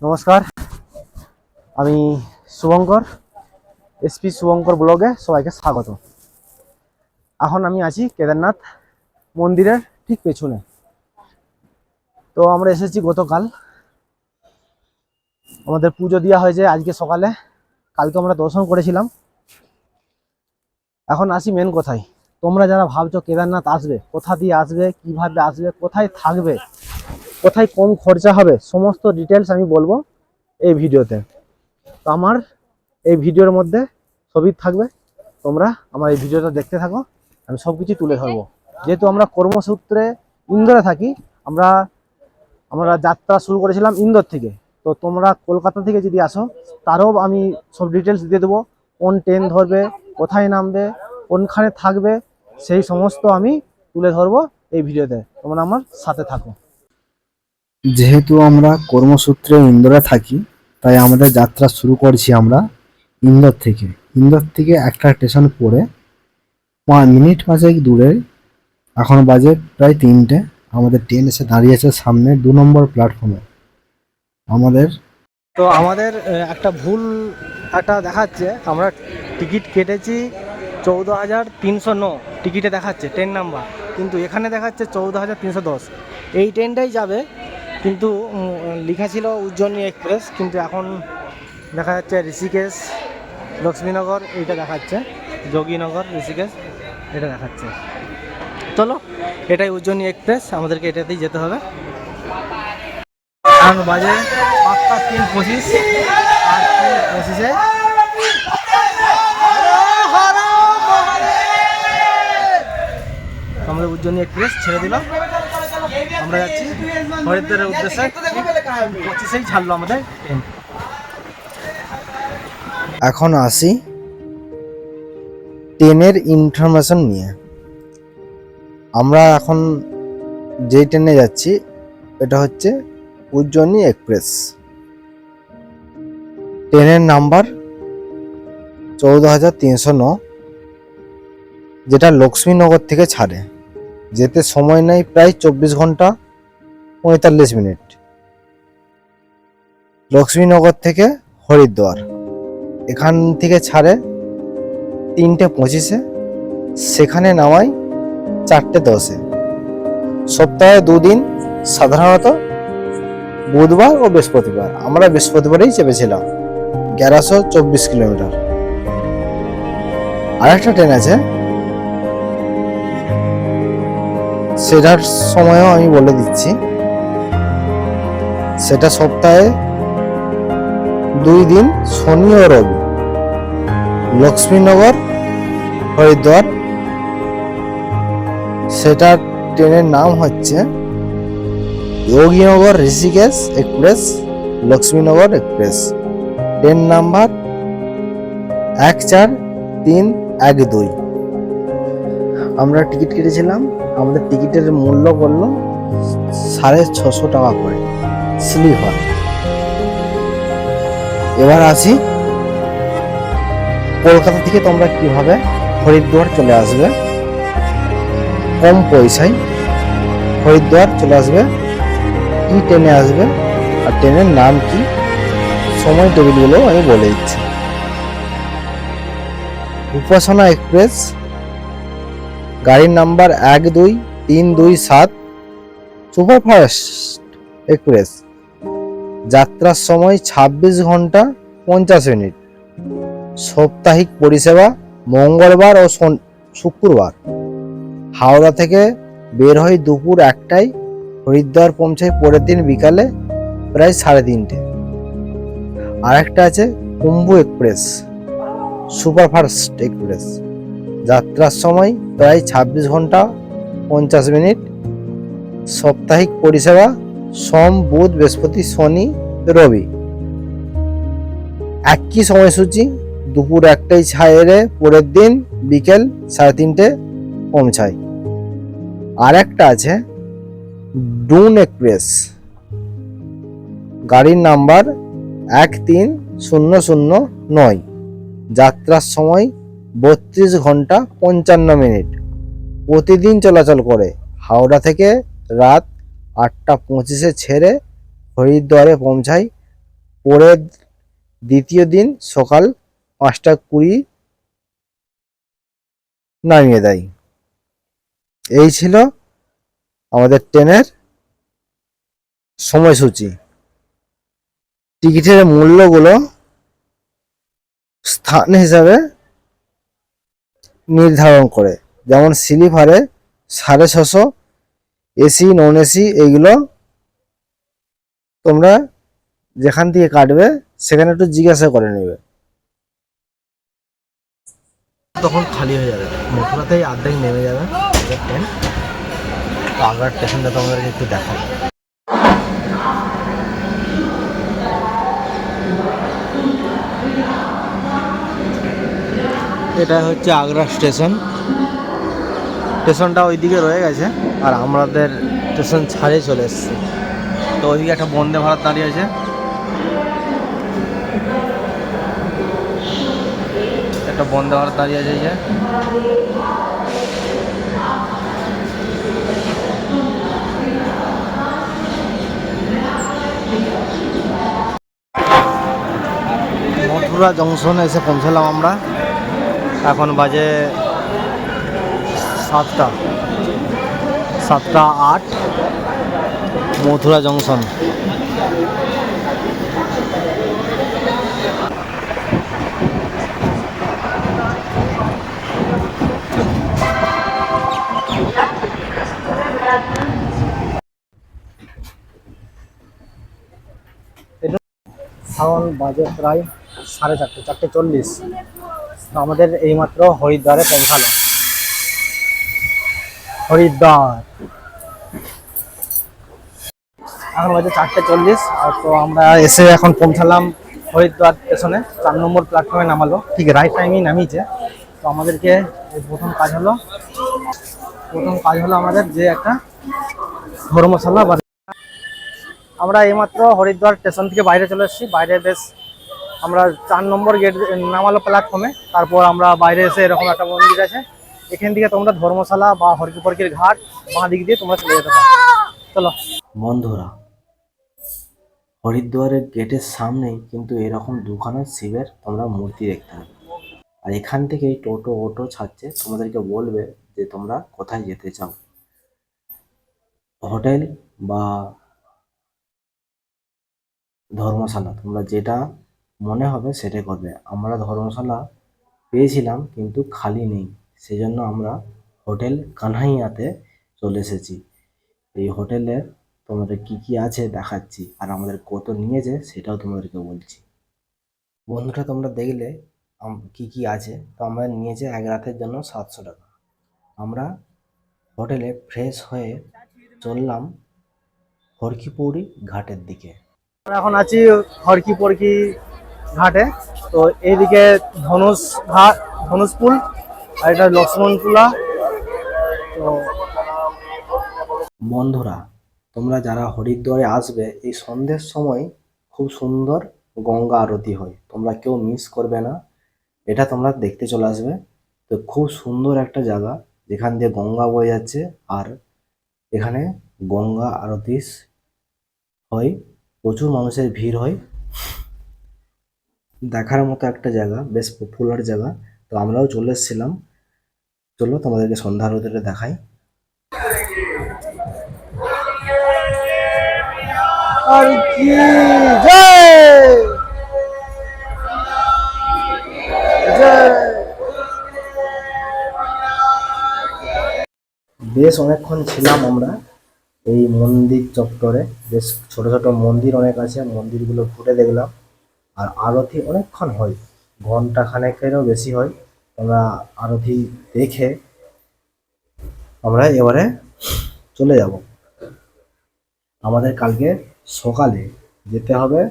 নমস্কার, আমি শুভঙ্কর, এসপি শুভঙ্কর ব্লগে সবাইকে স্বাগত। এখন আমি আছি কেদারনাথ মন্দিরের ঠিক পেছনে। তো আমরা এসেছি গতকাল, আমাদের পুজো দেওয়া হয়েছে আজকে সকালে, কালকে আমরা দর্শন করেছিলাম। এখন আসি মেন কথায়। তোমরা যারা ভাবছো কেদারনাথ আসবে, কোথা দিয়ে আসবে, কিভাবে আসবে, কোথায় থাকবে, কোথায় কম খরচা হবে, সমস্ত ডিটেলস আমি বলবো এই ভিডিওতে। তো আমার এই ভিডিওর মধ্যে সবই থাকবে, তোমরা আমার এই ভিডিওটা দেখতে থাকো, আমি সব কিছু তুলে ধরবো। যেহেতু আমরা কর্মসূত্রে ইন্দোরে থাকি, আমরা যাত্রা শুরু করেছিলাম ইন্দোর থেকে। তো তোমরা কলকাতা থেকে যদি আসো, তারও আমি সব ডিটেলস দিয়ে দেবো, কোন ট্রেন ধরবে, কোথায় নামবে, কোনখানে থাকবে, সেই সমস্ত আমি তুলে ধরবো এই ভিডিওতে। তোমরা আমার সাথে থাকো। যেহেতু আমরা কর্মসূত্রে ইন্দোরে থাকি, তাই আমাদের যাত্রা শুরু করছি আমরা ইন্দোর থেকে একটা স্টেশন পরে মিনিট 5 দূরে। এখন বাজে প্রায় 3টে। আমাদের ট্রেন এসে দাঁড়িয়েছে সামনে 2 নম্বর প্ল্যাটফর্মে। আমাদের একটা ভুল দেখাচ্ছে। আমরা টিকিট কেটেছি 14,309 টিকিটে দেখাচ্ছে ট্রেন নাম্বার, কিন্তু এখানে দেখাচ্ছে 14,310। এই ট্রেনটাই যাবে, কিন্তু লেখা ছিল উজ্জয়িনী এক্সপ্রেস, কিন্তু এখন দেখা যাচ্ছে ঋষিকেশ লক্ষ্মীনগর এইটা দেখাচ্ছে, যোগীনগর ঋষিকেশ এটা দেখাচ্ছে। চলো, এটাই উজ্জয়িনী এক্সপ্রেস, আমাদেরকে এটাতেই যেতে হবে। এখন বাজে 3:25, আর 3:25-এ আমাদের উজ্জয়িনী এক্সপ্রেস ছেড়ে দিল। আমরা যাচ্ছি হরিদ্বারের উদ্দেশ্যে। 25-এই ছাড়লো আমাদের ট্রেন। এখন আসি ট্রেনের ইনফরমেশন নিয়ে। আমরা এখন যে ট্রেনে যাচ্ছি এটা হচ্ছে উজ্জয়িনী এক্সপ্রেস। ট্রেনের নাম্বার 14,309, যেটা লক্ষ্মীনগর থেকে ছাড়ে। যেতে সময় নেয় প্রায় 24 ঘন্টা 45 মিনিট। লক্ষ্মীনগর থেকে হরিদ্বার এখান থেকে ছাড়ে 3:25-এ, সেখানে নামায় 4:10-এ। সপ্তাহে 2 দিন, সাধারণত বুধবার ও বৃহস্পতিবার। আমরা বৃহস্পতিবারেই চেপেছিলাম। 1124 কিলোমিটার। আরেকটা ট্রেন আছে, সেটার সময়ও আমি বলে দিচ্ছি। সেটা সপ্তাহে 2 দিন, শনি ও রবি, লক্ষ্মীনগর হরিদ্বার। সেটার ট্রেনের নাম হচ্ছে Yognagari Rishikesh express, Lakshminagar express. Train number 14312। আমরা টিকিট কেটেছিলাম, আমাদের টিকিটের মূল্য করলো 650 টাকা করে স্লিপার। এবার আসি কলকাতা থেকে তোমরা কিভাবে হরিদ্বার চলে আসবে কম পয়সায়। হরিদ্বার চলে আসবে কি ট্রেনে আসবে, আর ট্রেনের নাম কি, সময় টেবিলগুলো আমি বলে দিচ্ছি। উপাসনা এক্সপ্রেস, গাড়ির নাম্বার 12327। সুপারফাস্ট এক্সপ্রেস, যাত্রার সময় 26 ঘন্টা 50 মিনিট। সাপ্তাহিক পরিষেবা মঙ্গলবার ও শুক্রবার। হাওড়া থেকে বের হয় দুপুর 1টায়, হরিদ্বার পৌঁছায় পরের দিন বিকালে প্রায় 3:30। আরেকটা আছে কুম্ভু এক্সপ্রেস, সুপারফাস্ট এক্সপ্রেস, যাত্রার সময় প্রায় 26 ঘন্টা 50 মিনিট। সাপ্তাহিক পরিষেবা সোম, বুধ, বৃহস্পতি, শনি, রবি। একই সময়সূচি, দুপুর 1টায় ছাড়ে পরের দিন বিকেল 3:30 পৌঁছায়। আর একটা আছে ডুন এক্সপ্রেস, গাড়ির নাম্বার 13009। যাত্রার সময় 32 ঘন্টা 55 মিনিট। প্রতিদিন চলাচল করে। হাওড়া থেকে রাত 8:25-এ ছেড়ে হরিদ্বারে পৌঁছায় পরের দ্বিতীয় দিন সকাল 5:20 নামিয়ে দেয়। এই ছিল আমাদের ট্রেনের সময়সূচি। টিকিটের মূল্যগুলো স্থান হিসাবে নির্ধারণ করে, যেমন স্লিপারে 650, এসি নন এসি এইগুলো তোমরা যেখান থেকে কাটবে সেখানে একটু জিজ্ঞাসা করে নেবে। তখন খালি হয়ে যাবে, মথুরাতেই অর্ধেক নেমে যাবে ট্রেন। তো আগ্রার স্টেশনটা তোমাদেরকে একটু দেখাবো। এটা হচ্ছে আগ্রা স্টেশন। স্টেশনটা ওইদিকে রয়ে গেছে আর আমাদের স্টেশন ছাড়ে চলে এসছে। তো ওইদিকে একটা বন্দে ভারত দাঁড়িয়ে আছে। একটা বন্দে ভারত দাঁড়িয়ে আছে এই যে। মথুরা জংশনে এসে পৌঁছলাম আমরা। এখন বাজে 7:08। মথুরা জংশন। এখন বাজে প্রায় 4:30, 4:40। তো আমাদের এইমাত্র হরিদ্বারে পৌঁছালো। হরিদ্বার এখন বাজে 4:40। তো আমরা এসে এখন পৌঁছালাম হরিদ্বার স্টেশনে। 4 নম্বর প্ল্যাটফর্মে নামালো, ঠিক রাইট টাইমেই নামিয়েছে। তো আমাদেরকে প্রথম কাজ হলো আমাদের যে একটা ধর্মশালা বা আমরা এইমাত্র হরিদ্বার স্টেশন থেকে বাইরে চলে এসেছি। বাইরে বেশ আমরা 4 নম্বর গেট নামালো প্ল্যাটফর্মে। তারপর আমরা বাইরে এসে এরকম একটা মন্দির আছে, এখান থেকে তোমরা ধর্মশালা বা হরিদ্বারের ঘাট বাঁ দিক দিয়ে তোমরা চলে যেতে পারো। চলো বন্ধুরা, হরিদ্বারের গেটের সামনেই কিন্তু এরকম দুখানা শিবের তোমরা মূর্তি দেখতে পাবে। আর এখান থেকেই টোটো অটো ছাড়ছে, তোমাদেরকে বলবে যে তোমরা কোথায় যেতে চাও, হোটেল বা ধর্মশালা, তোমরা যেটা মনে হবে সেটাই করবে। আমরা ধর্মশালা পেয়েছিলাম কিন্তু খালি নেই, সেজন্য আমরা হোটেল কানহাইয়াতে চলে এসেছি। এই হোটেলের তোমাদের কি কি আছে দেখাচ্ছি, আর আমাদের কত নিয়েছে সেটাও তোমাদেরকে বলছি। বন্ধুরা, তোমরা দেখলে কি কি আছে। তো আমাদের নিয়েছে এক রাতের জন্য 700 টাকা। আমরা হোটেলে ফ্রেশ হয়ে চললাম হরকিপৌরি ঘাটের দিকে। আমরা এখন আছি হরকি ঘাটে। তো এইদিকে ধনুষপুল আর এটা লক্ষ্মণপুলা। তো বন্ধুরা, তোমরা যারা হরিদ্বারে আসবে এই সন্ধ্যের সময় খুব সুন্দর গঙ্গা আরতি হয়, তোমরা কেউ মিস করবে না। এটা তোমরা দেখতে চলে আসবে। তো খুব সুন্দর একটা জায়গা যেখান দিয়ে গঙ্গা বয়ে যাচ্ছে, আর এখানে গঙ্গা আরতি হয়, প্রচুর মানুষের ভিড় হয়, দেখার মতো একটা জায়গা, বেশ পপুলার জায়গা। তো আমরাও চলে এসেছিলাম। চলো তোমাদেরকে সন্ধ্যা আরতিটা দেখাই। আর কি জয় জয়। বেশ অনেকক্ষণ ছিলাম আমরা এই মন্দির চত্বরে। বেশ ছোট ছোট মন্দির অনেক আছে, মন্দিরগুলো ঘুরে দেখলাম। আর আরতি অনেকক্ষণ হয়, ঘন্টা খানেকেরও বেশি হয়। আমরা আরতি দেখে আমরা এবারে চলে যাব। আমাদের কালকে সকালে যেতে হবে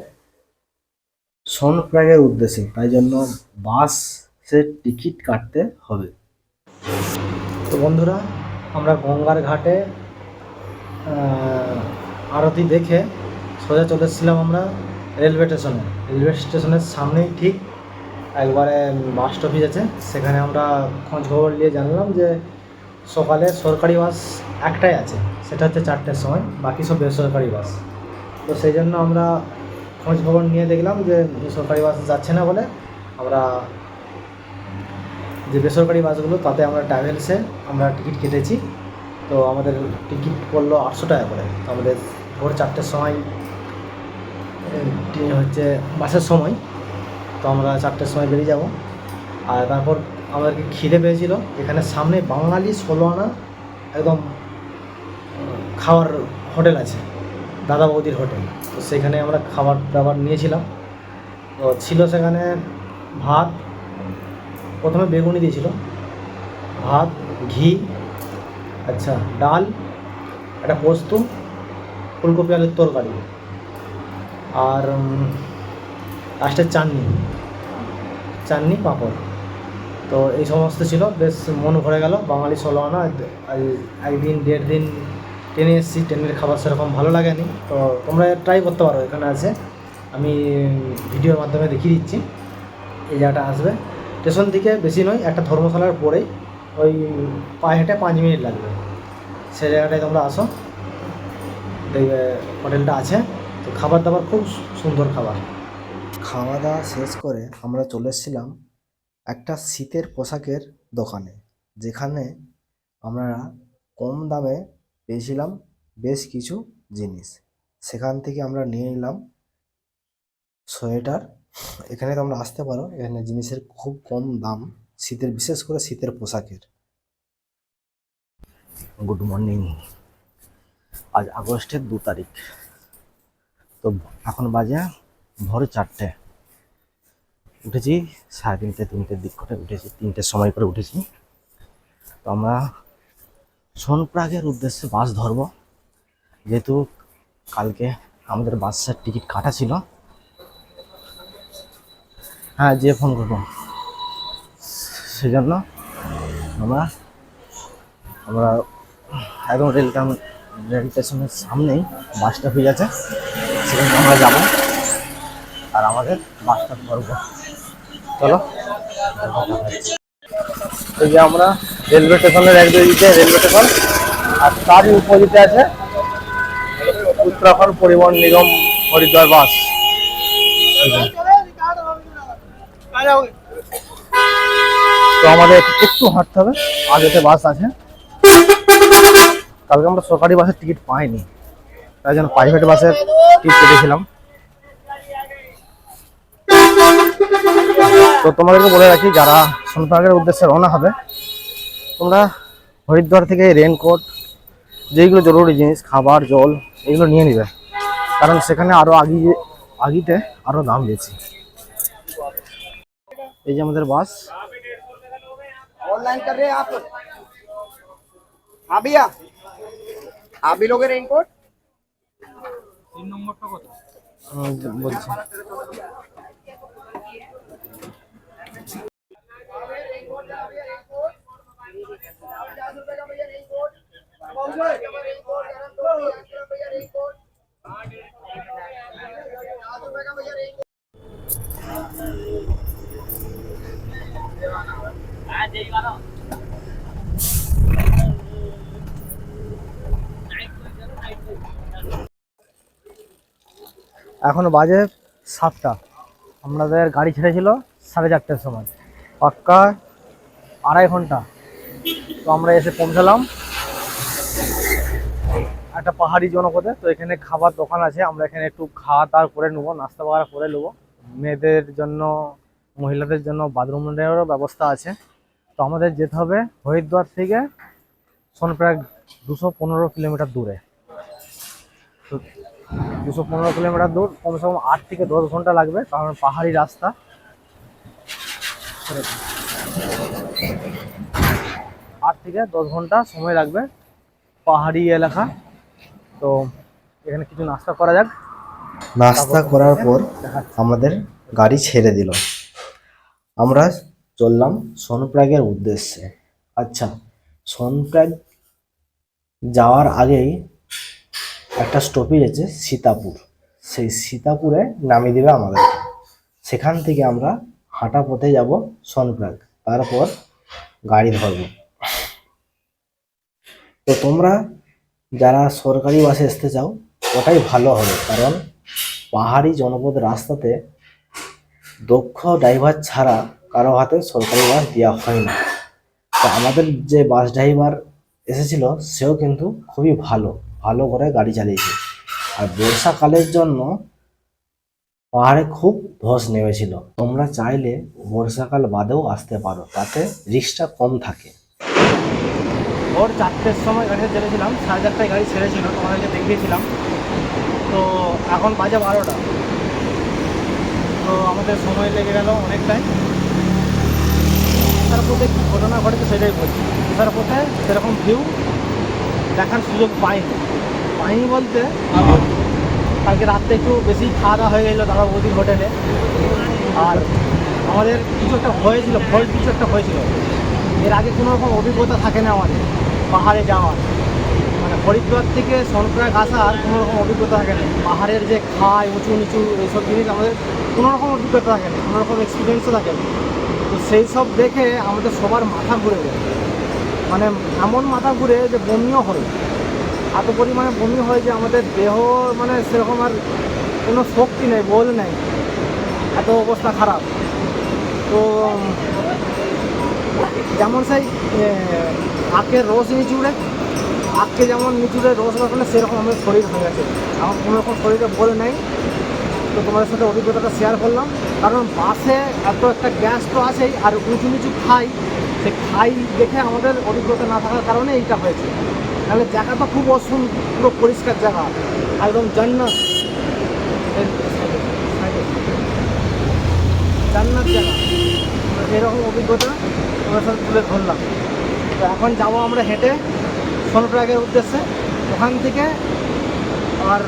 সোনপ্রয়াগের উদ্দেশ্যে, তাই জন্য বাসের টিকিট কাটতে হবে। তো বন্ধুরা, আমরা গঙ্গার ঘাটে আরতি দেখে সোজা চলে এসেছিলাম আমরা রেলওয়ে স্টেশনের সামনেই ঠিক একবারে বাস স্টপেজ আছে। সেখানে আমরা খোঁজ খবর নিয়ে জানলাম যে সকালে সরকারি বাস একটাই আছে, সেটা হচ্ছে 4টের সময়, বাকি সব বেসরকারি বাস। তো সেই জন্য আমরা খোঁজ খবর নিয়ে দেখলাম যে সরকারি বাস যাচ্ছে না বলে আমরা যে বেসরকারি বাসগুলো তাতে আমরা ট্রাভেলসে আমরা টিকিট কেটেছি। তো আমাদের টিকিট পড়লো 800 টাকা করে। তো আমাদের ভোর 4টের সময় হচ্ছে বাসের সময়। তো আমরা 4টের সময় বেরিয়ে যাব। আর তারপর আমাদেরকে খিদে পেয়েছিল, এখানে সামনে বাঙালি 16 আনা একদম খাওয়ার হোটেল আছে, দাদা বৌদির হোটেল। তো সেখানে আমরা খাবার দাবার নিয়েছিলাম। তো ছিল সেখানে ভাত, প্রথমে বেগুনি দিয়েছিল, ভাত, ঘি, আচ্ছা ডাল, একটা পোস্ত, ফুলকপি আলুর তরকারি, আর লাস্টের চাটনি পাঁপড়। তো এই সমস্ত ছিল, বেশ মন ভরে গেল। বাঙালি 16 আনা, একদিন 1.5 দিন ট্রেনে এসেছি, ট্রেনের খাবার সেরকম ভালো লাগেনি। তো তোমরা ট্রাই করতে পারো, এখানে আছে, আমি ভিডিওর মাধ্যমে দেখিয়ে দিচ্ছি। এই জায়গাটা আসবে স্টেশন থেকে বেশি নয়, একটা ধর্মশালার পরেই, ওই পায়ে হেঁটে 5 মিনিট লাগবে। সেই জায়গাটায় তোমরা আসো, দেখবে হোটেলটা আছে। তো খাবার দাবার খুব সুন্দর খাবার। খাওয়া দাওয়া শেষ করে আমরা চলে এসেছিলাম একটা শীতের পোশাকের দোকানে, যেখানে আমরা কম দামে পেয়েছিলাম বেশ কিছু জিনিস। সেখান থেকে আমরা নিয়ে নিলাম সোয়েটার। এখানে তোমরা আসতে পারো, এখানে জিনিসের খুব কম দাম, শীতের, বিশেষ করে শীতের পোশাকের। গুড মর্নিং, আজ আগস্টের 2 তারিখ। তো এখন বাজে ভোর 4টে। উঠেছি 3:30-3টের দিক করে উঠেছি, 3টের সময় করে উঠেছি। তো আমরা সোনপ্রাগের উদ্দেশ্যে বাস ধরবো, যেহেতু কালকে আমাদের বাসের টিকিট কাটা ছিল। হ্যাঁ, যে ফোন করবো, সেই জন্য আমরা আমরা একদম রেল স্টেশনের সামনেই বাসটা হয়ে গেছে, সেখানে আমরা যাব আর আমাদের বাসটা ধরবো। চলো, এই যে আমরা রেলওয়ে স্টেশনের একদিকে রেলওয়ে স্টেশন, আর তারই উপদিতে আছে উত্তরাখণ্ড পরিবহন নিগম হরিদ্বার বাস। তো আমাদের একটু হাঁটতে হবে, আগেতে বাস আছে। কালকে আমরা সরকারি বাসের টিকিট পাইনি, তাই জন্য প্রাইভেট বাসের টিকিট কেটেছিলাম। তো তোমাদেরকে বলে রাখি, যারা সোনপ্রয়াগের উদ্দেশ্যে রওনা হবে, তোমরা হরিদ্বার থেকে রেনকোট, যেইগুলো জরুরি জিনিস, খাবার, জল, এগুলো নিয়ে নিবে, কারণ সেখানে আরো আগিতে আরো দাম বেশি। এই যে আমাদের বাস। ऑनलाइन कर रहे हैं आप? हाँ भैया, आप भी लोगे रेनकोट? 3 नंबरটা কত? বলছি এখন বাজে 7টা। আমাদের গাড়ি ছেড়েছিল 4:30টার সময়, পাক্কা 2.5 ঘন্টা। তো আমরা এসে পৌঁছালাম একটা পাহাড়ি জনপদে। তো এখানে খাবার দোকান আছে, আমরা এখানে একটু খাওয়া দাওয়া করে নেবো, নাস্তা বাগড়া করে নেবো। মেয়েদের জন্য, মহিলাদের জন্য বাথরুমেরও ব্যবস্থা আছে। তো আমাদের যেতে হবে হরিদ্বার থেকে সোনপ্রয়াগ 215 কিলোমিটার দূরে। তো 215 কিলোমিটার দূর, কমসে কম 8 থেকে 10 ঘন্টা লাগবে, কারণ পাহাড়ি রাস্তা। 8 থেকে 10 ঘন্টা সময় লাগবে, পাহাড়ি এলাকা। তো এখানে কিছু নাস্তা করা যাক। নাস্তা করার পর আমাদের গাড়ি ছেড়ে দিল, আমরা চললাম সোনপ্রয়াগের উদ্দেশ্যে। আচ্ছা, সোনপ্রয়াগ যাওয়ার আগেই একটা স্টপেজ আছে সীতাপুর, সেই সীতাপুরে নামিয়ে দেবে আমাদের। সেখান থেকে আমরা হাঁটা পথে যাব সোনপ্রয়াগ, তারপর গাড়ি ধরব। তো তোমরা যারা সরকারি বাসে আসতে চাও, ওটাই ভালো হবে, কারণ পাহাড়ি জনপদ রাস্তাতে দক্ষ ড্রাইভার ছাড়া কারো হাতে সরকারি বাস দেওয়া হয় না। তো আমাদের যে বাস ড্রাইভার এসেছিল সেও কিন্তু খুবই ভালো ভালো করে গাড়ি চালিয়েছে। আর বর্ষাকালের জন্য পাহাড়ে খুব ধস নেমেছিল। তোমরা চাইলে বর্ষাকাল বাদেও আসতে পারো, তাতে রিস্কটা কম থাকে। ভোর 4টের সময় গাড়িতে ছেড়েছিলাম, 4:30টায় গাড়ি ছেড়েছিল, তোমাদেরকে দেখিয়েছিলাম। তো এখন বাজে 12টা। তো আমাদের সময় লেগে গেল অনেকটাই। তার পথে কী ঘটনা ঘটেছে সেটাই বলছি। তার পথে সেরকম ভিউ দেখার সুযোগ পাইনি বলতে কালকে রাত্রে একটু বেশি খাওয়া দাওয়া হয়ে গেছিলো দাদা বৌদির হোটেলে। আর আমাদের কিছু একটা হয়েছিল, ফল্ট কিছু একটা হয়েছিল। এর আগে কোনো রকম অভিজ্ঞতা থাকে না আমাদের পাহাড়ে যাওয়ার, মানে হরিদ্বার থেকে সোনপ্রয়াগ আসার কোনো রকম অভিজ্ঞতা থাকে না। পাহাড়ের যে খায় উঁচু নিচু এইসব জিনিস আমাদের কোনো রকম অভিজ্ঞতা থাকে না, কোনো রকম এক্সপিরিয়েন্সও থাকে না। তো সেই সব দেখে আমাদের সবার মাথা ঘুরে যায়, মানে এমন মাথা ঘুরে যে বমিও হয়। এত পরিমাণে বমি হয় যে আমাদের দেহ মানে সেরকম আর কোনো শক্তি নেই, বল নেই, এত অবস্থা খারাপ। তো যেমন সেই আখের রস নিচুড়ে, আখকে যেমন নিচুড়ে রস রাখলে সেরকম আমাদের শরীর হয়ে গেছে। আমার কোনো রকম শরীরে বল নেই। তো তোমাদের সাথে অভিজ্ঞতাটা শেয়ার করলাম, কারণ বাসে এত একটা গ্যাস তো আছেই, আর উঁচু নিচু খাই, সে খাই দেখে আমাদের অভিজ্ঞতা না থাকার কারণে এইটা হয়েছে। তাহলে জায়গাটা খুব পুরো পরিষ্কার জায়গা, একদম জান্নাত জান্নাত জায়গা। এরকম অভিজ্ঞতা তোমার সাথে তুলে ধরলাম। তো এখন যাবো আমরা হেঁটে সোনপ্রয়াগের উদ্দেশ্যে। ওখান থেকে আর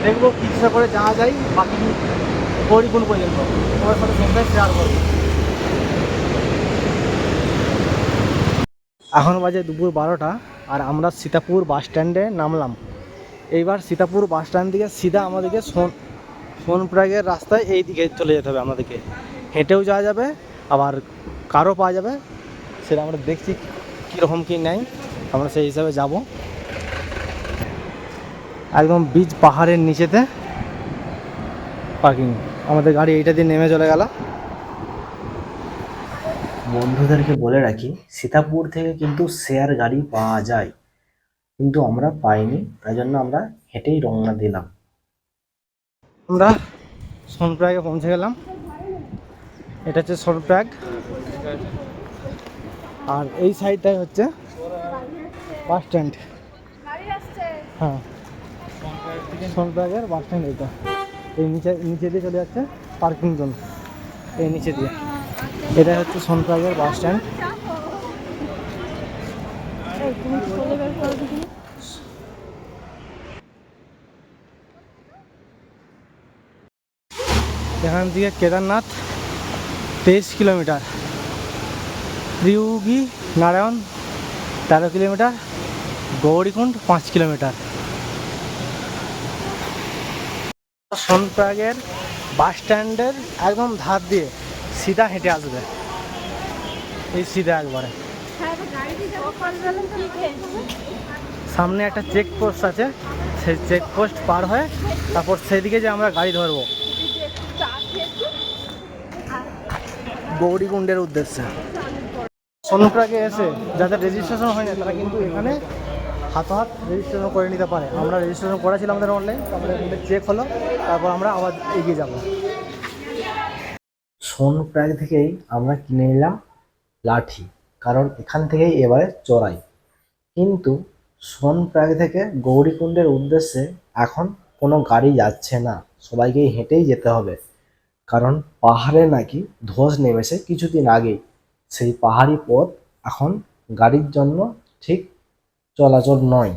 দেখবো কিসে করে যাওয়া যায়, বাকি গৌরীকুণ্ড পর্যন্ত তোমার সাথে সবটাই শেয়ার করবো। এখন বাজে দুপুর 12টা, আর আমরা সীতাপুর বাস স্ট্যান্ডে নামলাম। এইবার সীতাপুর বাস স্ট্যান্ড থেকে সিধা আমাদেরকে সোনপ্রয়াগের রাস্তায় এই দিকে চলে যেতে হবে। আমাদেরকে হেঁটেও যাওয়া যাবে, আবার কারও পাওয়া যাবে, সেটা আমরা দেখছি কীরকম কী নেয়, আমরা সেই হিসাবে যাব। একদম বীজ পাহাড়ের নিচেতে পার্কিং, আমাদের গাড়ি এইটা দিয়ে নেমে চলে গেল। বন্ধুদেরকে বলে রাখি, সীতাপুর থেকে কিন্তু শেয়ার গাড়ি পাওয়া যায়, কিন্তু আমরা পাইনি, তাই জন্য আমরা হেঁটেই রওনা দিলাম। আমরা সোনপ্রয়াগে পৌঁছে গেলাম। এটা হচ্ছে সোনপ্রয়াগ, আর এই সাইডটাই হচ্ছে বাস স্ট্যান্ড। হ্যাঁ, সোনপ্রয়াগের বাস স্ট্যান্ড এইটা। এই নিচে দিয়ে চলে যাচ্ছে পার্কিং জোন, এই নিচে দিয়ে। এটা হচ্ছে সোনপ্রয়াগের বাস স্ট্যান্ড। এখান থেকে Kedarnath 23 kilometre, Triyugi Narayan 13 kilometre, Gaurikund 5 kilometre. সোনপ্রয়াগের বাস স্ট্যান্ডের একদম ধার দিয়ে সিধা হেঁটে আসবে, এই সিধা একবারে। সামনে একটা চেকপোস্ট আছে, সেই চেকপোস্ট পার হয়ে তারপর সেদিকে যে আমরা গাড়ি ধরবো গৌরীকুণ্ডের উদ্দেশ্যে। সোনপ্রয়াগে এসে যাদের রেজিস্ট্রেশন হয় না তারা কিন্তু এখানে হাত রেজিস্ট্রেশন করে নিতে পারে। আমরা রেজিস্ট্রেশন করেছিলাম আমাদের অনলাইন, তারপরে চেক হলো, তারপর আমরা আবার এগিয়ে যাব। সোনপ্রয়াগ থেকেই আমরা কিনে নিলাম লাঠি, কারণ এখান থেকেই এবারে চড়াই। কিন্তু সোনপ্রয়াগ থেকে গৌরীকুণ্ডের উদ্দেশ্যে এখন কোনো গাড়ি যাচ্ছে না, সবাইকেই হেঁটেই যেতে হবে। কারণ পাহাড়ে নাকি ধস নেমেছে কিছুদিন আগেই, সেই পাহাড়ি পথ এখন গাড়ির জন্য ঠিক চলাচল নয়,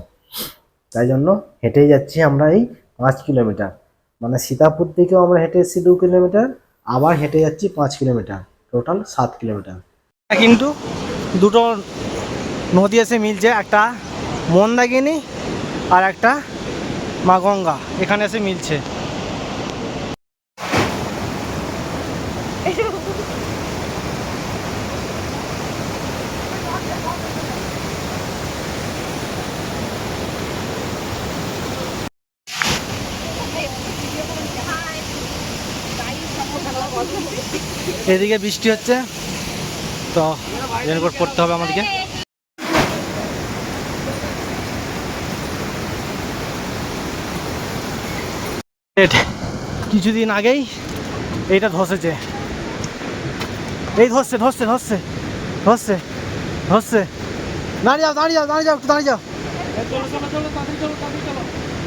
তাই জন্য হেঁটেই যাচ্ছি আমরা এই 5 কিলোমিটার। মানে সীতাপুর থেকেও আমরা হেঁটে এসেছি 2 কিলোমিটার, আবার হেঁটে যাচ্ছি 5 কিলোমিটার, টোটাল 7 কিলোমিটার। কিন্তু দুটো নদী এসে মিলছে, একটা মন্দাকিনী আর একটা মা গঙ্গা, এখানে এসে মিলছে। এদিকে বৃষ্টি হচ্ছে, তো রেনকোট পরতে হবে আমাদেরকে। কিছুদিন আগেই এইটা ধসেছে, এই ধরছে ধরছে ধরছে ধরছে ধরছে। দাঁড়িয়ে যাও দাঁড়িয়ে যাও দাঁড়িয়ে যাও, একটু দাঁড়িয়ে যাও।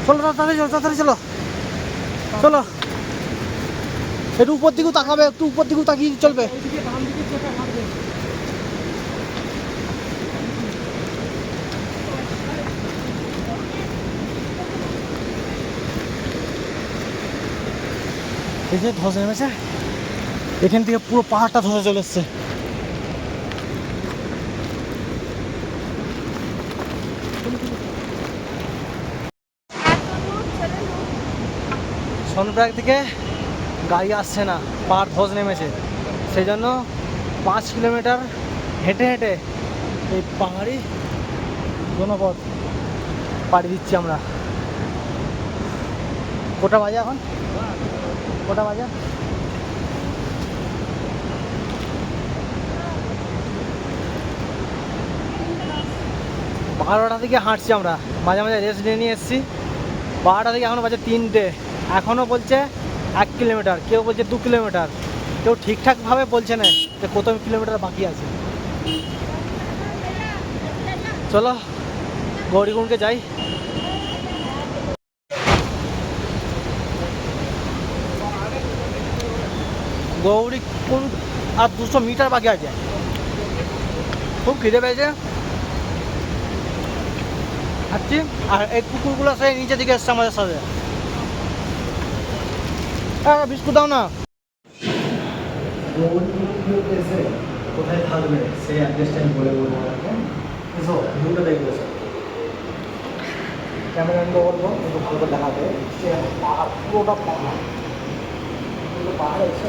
চলো তাড়াতাড়ি চলো তাড়াতাড়ি চলো চলো। একটু উপর দিকেও তাকাবে, একটু উপর দিকেও তাকিয়ে চলবে। এই যে ধসে নেমেছে, এখান থেকে পুরো পাহাড়টা ধসে চলে এসছে। সোনপ্রয়াগ থেকে গাড়ি আসছে না, পাহাড় ধস নেমেছে, সেই জন্য 5 কিলোমিটার হেঁটে হেঁটে এই পাহাড়ি জনপথ পাড়ি দিচ্ছি আমরা। কটা বাজে এখন? কটা বাজে? বারোটা থেকে হাঁটছি আমরা, মাঝে মাঝে রেস্ট নিয়ে নিয়ে এসেছি। 12টা থেকে এখনও বাজে 3টে, এখনও বলছে 1 কিলোমিটার, কেউ বলছে 2 কিলোমিটার, কেউ ঠিকঠাকভাবে বলছে না যে কত কিলোমিটার বাকি আছে। চলো গৌরীকুণ্ডকে যাই। গৌরীকুণ্ড আর 200 মিটার বাকি আছে। খুব খিদে পেয়েছে, খাচ্ছি। আর এই কুকুরগুলো সেই নিচে দিকে এসছে আমাদের সাথে। বিস্কুট দাও না। কোথায় থাকবে সেই অ্যাড্রেসটা আমি বলে বলবো। এসো ভিউটা দেখবে, ক্যামেরাম্যানকে বলবো একটু ভালো করে দেখাতে। সে পাহাড়, পুরোটা পাহাড়, পুরো পাহাড় এসে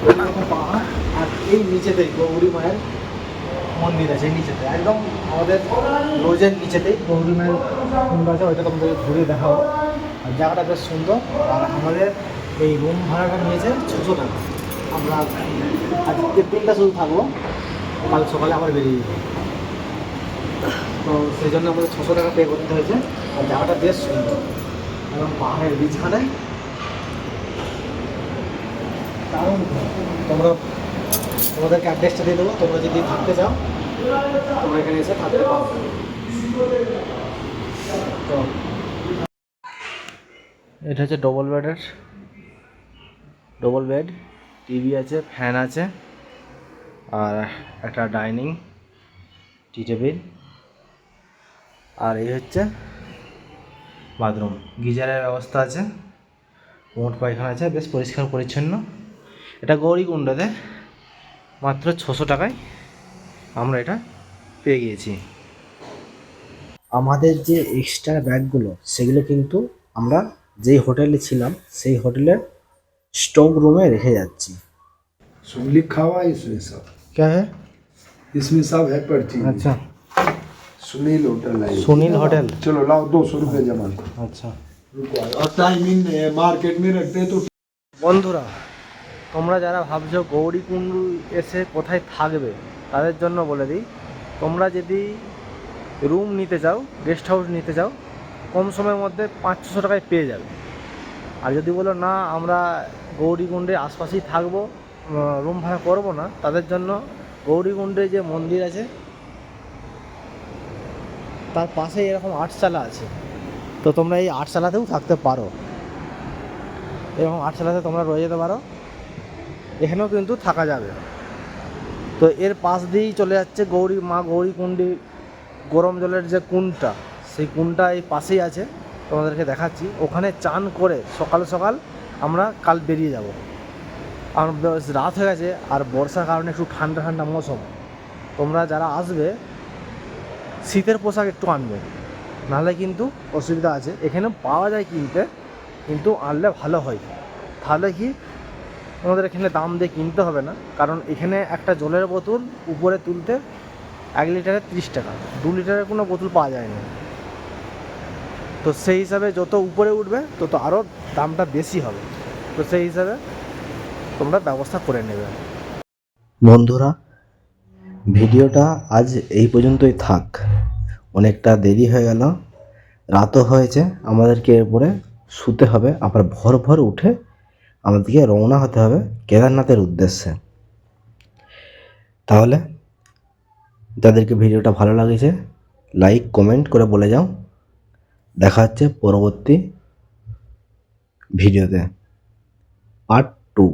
এখানে পাহাড়। আর এই নিচেতেই গৌরী মায়ের মন্দির আছে, নিচেতে একদম আমাদের রোজের নিচেতেই গৌরী মায়ের মন্দির আছে। ওইটা তোমাদের ঘুরে দেখাবো। আর জায়গাটা বেশ সুন্দর। আর আমাদের এই রুম ভাড়াটা নিয়েছে 600 টাকা। আমরা আজকে 3টা শুধু থাকবো, কাল সকালে আবার বেরিয়ে যাবো। তো সেই জন্য আমাদের 600 টাকা পে করতে হয়েছে। আর জায়গাটা বেশ সুন্দর, এবং পাহাড়ের বিছানায় কারণ তোমরা, তোমাদেরকে অ্যাড্রেসটা দিয়ে দেবো। তোমরা যদি থাকতে চাও তোমরা এখানে এসে থাকতে পারো। তো এটা হচ্ছে ডবল বেড, টিভি আছে, ফ্যান আছে, আর একটা ডাইনিং টি টেবিল। আর এই হচ্ছে বাথরুম, গিজারের ব্যবস্থা আছে, মোট পায়খানা আছে, বেশ পরিষ্কার পরিচ্ছন্ন। এটা গৌরীকুণ্ডতে মাত্র 600 টাকায় আমরা এটা পেয়ে গিয়েছি। আমাদের যে এক্সট্রা ব্যাগগুলো সেগুলো কিন্তু আমরা যেই হোটেলে ছিলাম সেই হোটেলের স্টক রুমে রেখে যাচ্ছি। सब लिखा हुआ है इसमें सब, क्या है? इसमें सब है पर्ची। अच्छा, सुनील होटल है। सुनील होटल। चलो लाओ 200 रुपये जमा करो। अच्छा रुको और टाइमिंग मार्केट में रखते हैं तो বন্ধুরা, তোমরা যারা ভাবছো গৌরীকুণ্ড এসে কোথায় থাকবে তাদের জন্য বলে দিই, তোমরা যদি রুম নিতে চাও, গেস্ট হাউস নিতে চাও, কম সময়ের মধ্যে 500 টাকায় পেয়ে যাবে। আর যদি বলো না আমরা গৌরীকুণ্ডের আশপাশেই থাকবো, রুম ভাড়া করবো না, তাদের জন্য গৌরীকুণ্ডে যে মন্দির আছে তার পাশে এরকম আটচালা আছে, তো তোমরা এই আটচালাতেও থাকতে পারো। এরকম আটচালাতে তোমরা রয়ে যেতে পারো, এখানেও কিন্তু থাকা যাবে। তো এর পাশ দিয়েই চলে যাচ্ছে গৌরীকুণ্ডী গরম জলের যে কুণ্ডটা, সেই কুণ্ডটা এই পাশেই আছে, তোমাদেরকে দেখাচ্ছি। ওখানে চান করে সকাল সকাল আমরা কাল বেরিয়ে যাব। আর রাত হয়ে গেছে, আর বর্ষার কারণে একটু ঠান্ডা ঠান্ডা মৌসুম। তোমরা যারা আসবে শীতের পোশাক একটু আনবে, নাহলে কিন্তু অসুবিধা আছে। এখানে পাওয়া যায় কিনতে, কিন্তু আনলে ভালো হয়। তাহলে কি আমাদের এখানে দাম দিয়ে কিনতে হবে না, কারণ এখানে একটা জলের বোতল উপরে তুলতে 1 লিটারে 30 টাকা, 2 লিটারের কোনো বোতল পাওয়া যায় না। তো সেই হিসাবে যত উপরে উঠবে তত আরও দামটা বেশি হবে। তো সেই হিসাবে তোমরা ব্যবস্থা করে নেবে। বন্ধুরা, ভিডিওটা আজ এই পর্যন্তই থাক। অনেকটা দেরি হয়ে গেল, রাতও হয়েছে, আমাদেরকে এরপরে শুতে হবে, আবার ভোর ভোর উঠে আমাদেরকে রওনা হতে হবে কেদারনাথের উদ্দেশ্যে। তাহলে যাদেরকে ভিডিওটা ভালো লাগছে লাইক কমেন্ট করে বলে যাও। দেখা হচ্ছে পরবর্তী ভিডিওতে, পার্ট 2।